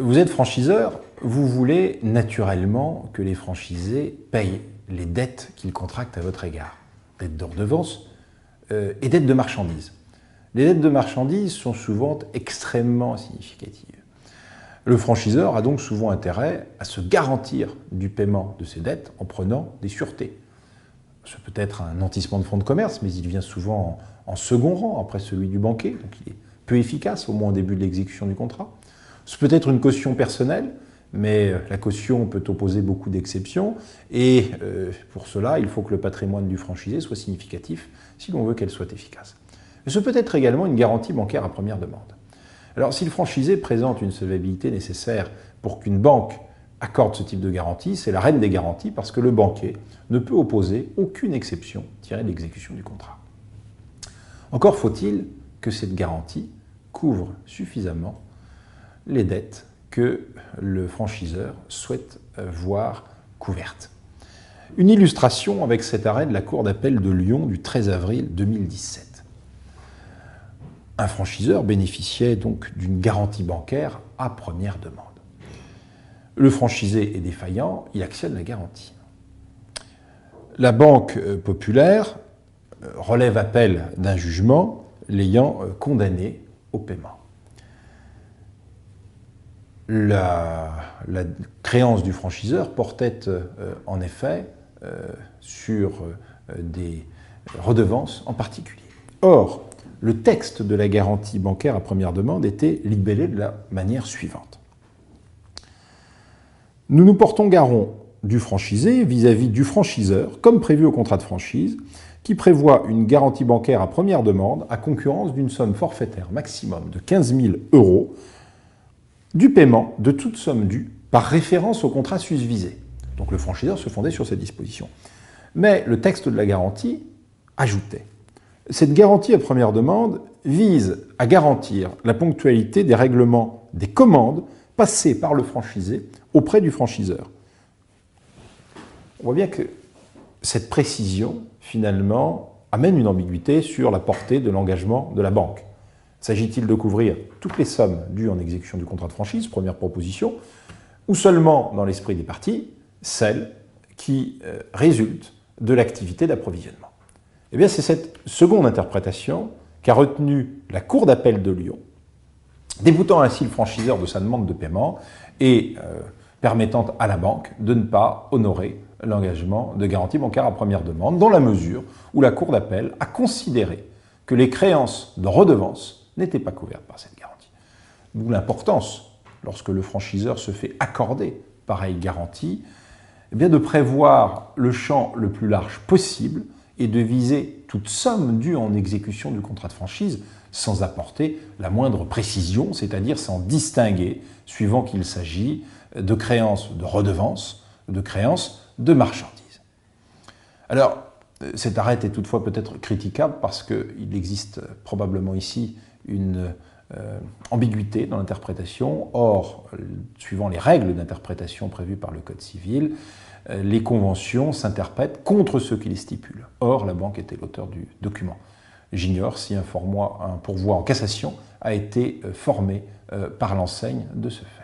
Vous êtes franchiseur, vous voulez naturellement que les franchisés payent les dettes qu'ils contractent à votre égard. Dettes de redevance et dettes de marchandises. Les dettes de marchandises sont souvent extrêmement significatives. Le franchiseur a donc souvent intérêt à se garantir du paiement de ses dettes en prenant des sûretés. Ce peut être un nantissement de fonds de commerce, mais il vient souvent en second rang après celui du banquier, donc il est peu efficace, au moins au début de l'exécution du contrat. Ce peut être une caution personnelle, mais la caution peut opposer beaucoup d'exceptions, et pour cela, il faut que le patrimoine du franchisé soit significatif si l'on veut qu'elle soit efficace. Ce peut être également une garantie bancaire à première demande. Alors, si le franchisé présente une solvabilité nécessaire pour qu'une banque accorde ce type de garantie, c'est la reine des garanties parce que le banquier ne peut opposer aucune exception tirée de l'exécution du contrat. Encore faut-il que cette garantie couvre suffisamment les dettes que le franchiseur souhaite voir couvertes. Une illustration avec cet arrêt de la Cour d'appel de Lyon du 13 avril 2017. Un franchiseur bénéficiait donc d'une garantie bancaire à première demande. Le franchisé est défaillant, il actionne la garantie. La Banque populaire relève appel d'un jugement l'ayant condamné au paiement. La créance du franchiseur portait en effet sur des redevances en particulier. Or, le texte de la garantie bancaire à première demande était libellé de la manière suivante. Nous nous portons garant du franchisé vis-à-vis du franchiseur, comme prévu au contrat de franchise, qui prévoit une garantie bancaire à première demande à concurrence d'une somme forfaitaire maximum de 15 000 € du paiement de toute somme due par référence au contrat susvisé. Donc le franchiseur se fondait sur cette disposition. Mais le texte de la garantie ajoutait: cette garantie à première demande vise à garantir la ponctualité des règlements des commandes passées par le franchisé auprès du franchiseur. On voit bien que cette précision, finalement, amène une ambiguïté sur la portée de l'engagement de la banque. S'agit-il de couvrir toutes les sommes dues en exécution du contrat de franchise, première proposition, ou seulement, dans l'esprit des parties, celles qui résultent de l'activité d'approvisionnement? Eh bien, c'est cette seconde interprétation qu'a retenue la Cour d'appel de Lyon, déboutant ainsi le franchiseur de sa demande de paiement et permettant à la banque de ne pas honorer l'engagement de garantie bancaire à première demande, dans la mesure où la Cour d'appel a considéré que les créances de redevance n'étaient pas couvertes par cette garantie. D'où l'importance, lorsque le franchiseur se fait accorder pareille garantie, eh bien de prévoir le champ le plus large possible et de viser toute somme due en exécution du contrat de franchise sans apporter la moindre précision, c'est-à-dire sans distinguer, suivant qu'il s'agit de créances de redevance, de créances de marchandises. Alors, cet arrêt est toutefois peut-être critiquable parce qu'il existe probablement ici une ambiguïté dans l'interprétation. Or, suivant les règles d'interprétation prévues par le Code civil, les conventions s'interprètent contre ceux qui les stipulent. Or, la banque était l'auteur du document. J'ignore si un pourvoi en cassation a été formé par l'enseigne de ce fait.